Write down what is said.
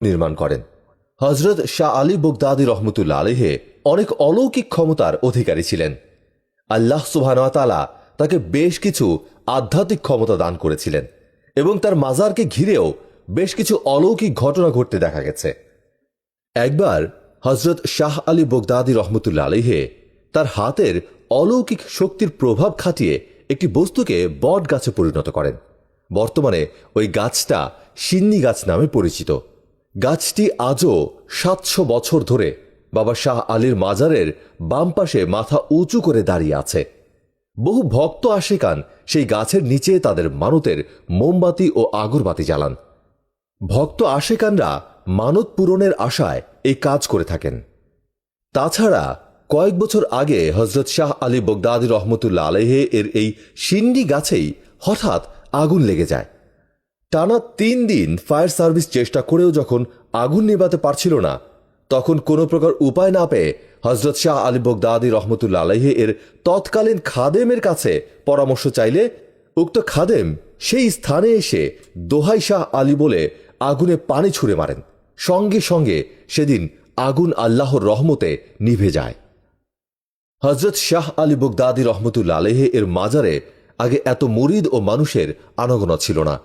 নির্মাণ করেন। হজরত শাহ আলী বগদাদী রহমতুল্লাহ আলাইহি অনেক অলৌকিক ক্ষমতার অধিকারী ছিলেন। আল্লাহ সুবহানাহু ওয়া তাআলা তাকে বেশ কিছু আধ্যাত্মিক ক্ষমতা দান করেছিলেন এবং তার মাজারকে ঘিরেও বেশ কিছু অলৌকিক ঘটনা ঘটতে দেখা গেছে। একবার হজরত শাহ আলী বগদাদী রহমতুল্লাহ আলাইহি তার হাতের অলৌকিক শক্তির প্রভাব খাটিয়ে একটি বস্তুকে বট গাছে পরিণত করেন। বর্তমানে ওই গাছটা সিন্নি গাছ নামে পরিচিত। গাছটি আজও ৭০০ বছর ধরে বাবা শাহ আলীর মাজারের বাম পাশে মাথা উঁচু করে দাঁড়িয়ে আছে। বহু ভক্ত আশিকান সেই গাছের নিচে তাদের মানতের মোমবাতি ও আগরবাতি জ্বালান। ভক্ত আশিকানরা মানত পূরণের আশায় এই কাজ করে থাকেন। তাছাড়া কয়েক বছর আগে হজরত শাহ আলী বগদাদী রহমতুল্লাহ আলাইহি এর এই সিন্নি গাছেই হঠাৎ আগুন লেগে যায়। টানা ৩ দিন ফায়ার সার্ভিস চেষ্টা করেও যখন আগুন নেভাতে পারছিল না, তখন কোনো প্রকার উপায় না পেয়ে হজরত শাহ আলী বগদাদী রহমতুল্লাহ আলাইহি এর তৎকালীন খাদেমের কাছে পরামর্শ চাইলে উক্ত খাদেম সেই স্থানে এসে দোহাই শাহ আলী বলে আগুনে পানি ছুঁড়ে মারেন। সঙ্গে সঙ্গে সেদিন আগুন আল্লাহর রহমতে নিভে যায়। হজরত শাহ আলী বগদাদী রহমতুল্লাহ আলাইহি এর মাজারে আগে এত মুরিদ ও মানুষের আনাগোনা ছিল না।